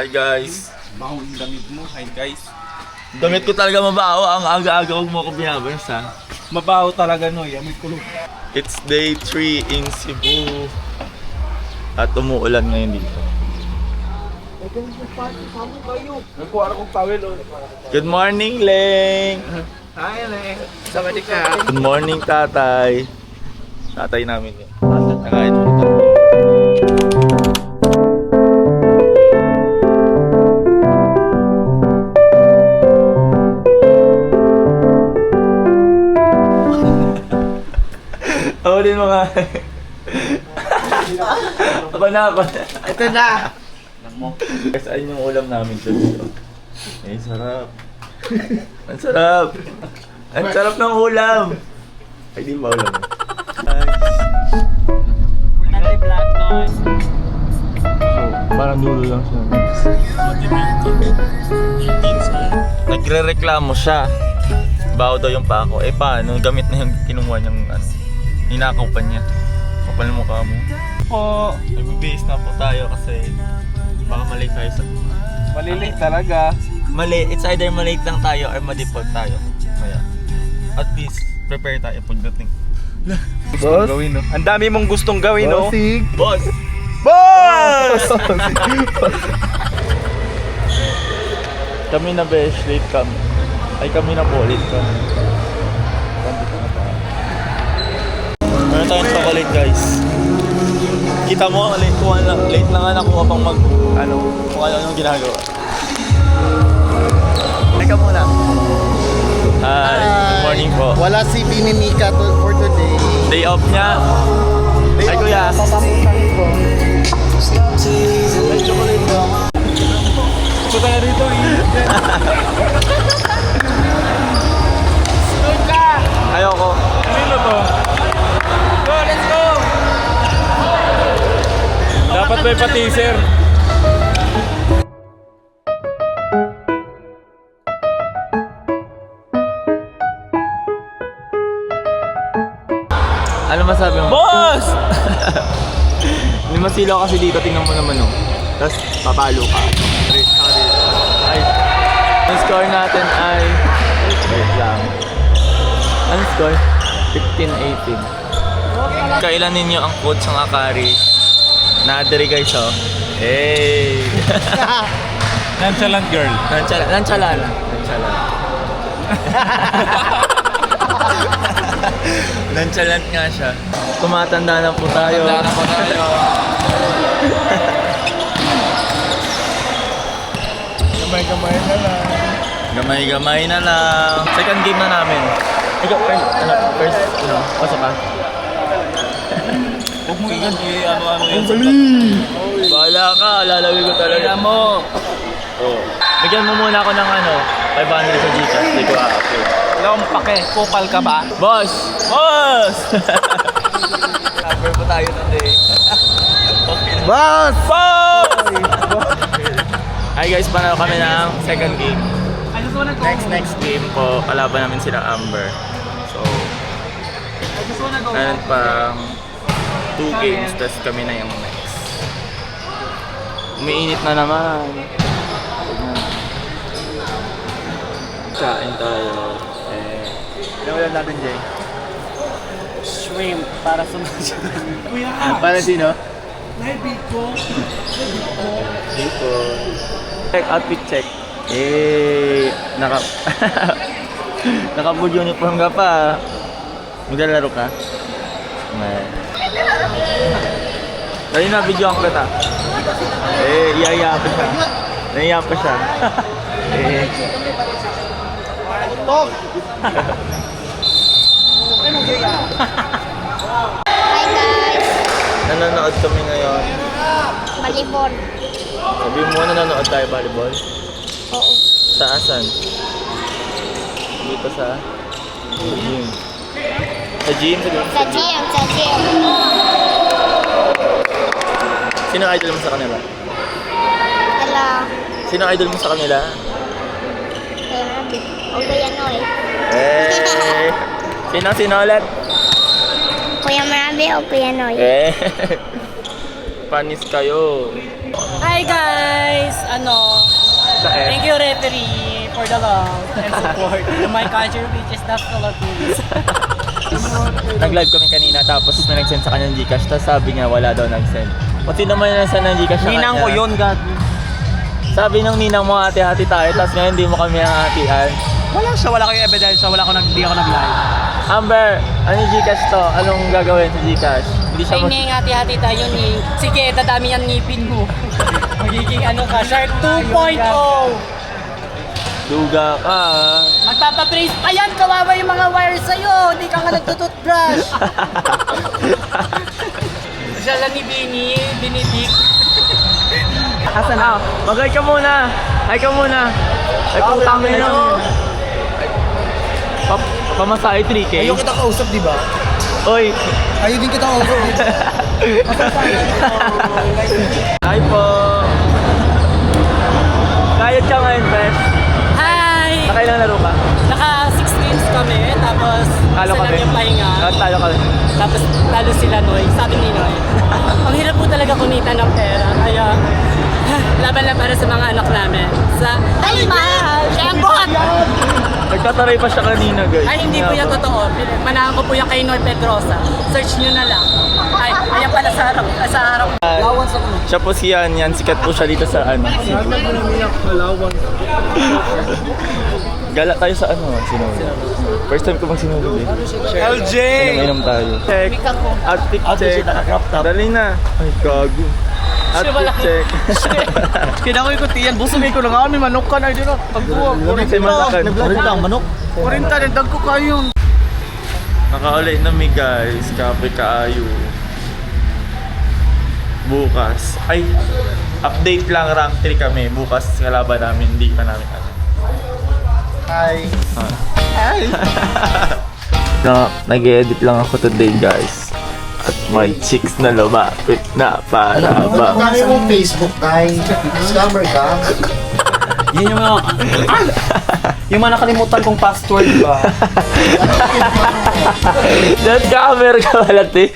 Hi guys. Baho yung damit mo. Hi guys. Damit ko talaga mabaho. Ang aga-aga huwag mo ako binabans ha. Mabaho talaga no. May kulog. It's day 3 in Cebu. At umuulan ngayon dito. Nagkuha akong towel o. Good morning, Leng! Hi, Leng. Sawadee ka. Good morning, tatay. Tatay namin yun. Nakain mo ito. Ako din mga... Ako na. Ito na. Guys, ayun yung ulam namin dito. Ay, sarap. Ang sarap. Ang sarap ng ulam. Ay, di ba ulam? Nagay black noise. Parang dulo lang siya. Nagre-reklamo siya. Baho daw yung pako. Eh paano? Gamit na yung kinuha niyang ano. Ninakaw pa niya. Kapal mo mukha mo. Po, nag-base na po tayo kasi baka mali tayo sa... Malili talaga. Mali, it's either mali lang tayo or ma-default tayo. Kaya, at least, prepare tayo pagdating. Boss? Gawin, no? Ang dami mong gustong gawin, no? Boss! Boss! Kami na besh, late kami. Ay kami na po, late kami. Meron tayong chocolate guys. Kita mo, late na nga nakuha pang mag, kung ano yung ginagawa. Teka muna. Hi, good morning po. Wala si Bini Mika for today. Day off niya. Ay kuya. Ito tayo rito, Ayoko. Kanino to? Go, let's go! Dapat may pa-teaser. Ano masabi mo? Boss! Hindi masilaw kasi dito, tingnan mo naman oh. Tapos papalo ka. Ay. Ang score natin ay... Wait lang. Anong score? 15-18. Kailan ninyo ang coach ng Akari? Nadiri guys oh. Hey! Nonchalant girl. Nonchalant. Nonchalant nga siya. Tumatanda na po tayo. Gamay-gamay na lang. Gamay-gamay na lang. Second game na namin. Ikaw, first, pasok ka. Huwag mo yan, ano-ano yan. Bahala ka, lalagay ko talaga. Kaya mo. Oo. Bigyan mo muna ako ng 500 sa Gcash. Hindi ko a-upload. Wala akong pake. Kupal ka ba? Boss! Boss! Number po tayo today. Boss! Boss! Hi guys, panalo kami ng second game. Next game po, kalaban namin sila Amber. So, meron pang 2 games, tapos kami na yung next. Umiinit na naman. Kain tayo. Ano ulam natin, Jay? Shrimp para sa mga Kuya! Para sino? Dito. Check, outfit check. Naka-full uniform ka pa. Maglalaro ka? Dali na, video ang kita. Iyaya pa siya. Naiya pa siya. Hi guys! Nanonood kami ngayon. Volleyball. Sabi mo, nanonood tayo volleyball? Oo. Sa asan? Dito sa gym. Sa gym? Sa gym, sa gym. Sino idol mo sa kanila? Hello. Sino idol mo sa kanila? Kuya Noy. Sino ulit? Kuya Marabi o Kuya Noy? panis kayo. Hi guys! Sakit. Thank you referee for the love and support to my country which is the Philippines. Nag-live kami kanina tapos may nag-send sa kanya ng Gcash. Tapos sabi niya wala daw nag-send. Pati naman yung nag-send ng Gcash sa kanya. Ninang ko yun, God. Sabi ng ninang mo hati-hati tayo. Tapos ngayon hindi mo kami hahatian. Wala siya, wala kayong ebidensya, hindi ako nag-live. Amber, ano yung Gcash to? Anong gagawin sa Gcash? Hindi siya Ay Ning, hati-hati tayo Ning. Sige, dadami yan ngipin mo. Magiging ka, Shark 2.0. Duga ka. Magpapapraise pa yan, kawawa yung mga wires sa'yo. Hindi ka nga nagtututbrush. Siya lang ni Binidik. Asan na? Mag-hi ka muna. Hi ka muna. Ay, putang ina mo. Pamasahe 3K. Ayaw kita kausap, di ba? Oy. Ayaw din kita kausap, di ba? Hi po. Kayod ka ngayon, Bes. Hi! Nakailang laro ka? Naka 6 games kami, tapos Talo isa kami. lang yung pahinga. Talo ka. Tapos talo sila Noy. Sabi ni Noy, ang hirap po talaga kumita ng pera. Kaya laban lang para sa mga anak namin. Ay, mahal! Shambot! Nagtataray pa siya kanina, guys. Ay, hindi po yan totoo. Manahan ko po yan kay Noy Pedrosa. Search nyo na lang. Ay, ayan pala sa harap. Sa harap. Siya po si Yan. Sikat po siya dito sa ano. Gala tayo sa ano, sinulog. First time ko magsinulog eh. LJ! Inom tayo. Check. Outfit check. Dali na. Ay, gago. Outfit check. Kinakoy ko tiyan, busugay ko na nga kami, manok ka na dito. Pagkuha, Kasi malakan. Kurinta ang manok. 40 din, dag ko kayo. Nakaulit na mi guys. Kape kaayo. Bukas. Ay, update lang, rank 3 kami. Bukas kalaban namin, hindi pa namin alam. Hi. Hi! No, nag-edit lang ako today guys. At may chicks na lumapit na para ba. Dami mong Facebook, tay. Scammer ka. Yan yung mga... yung mga nakalimutan kong password ba? That camera ka pala, te.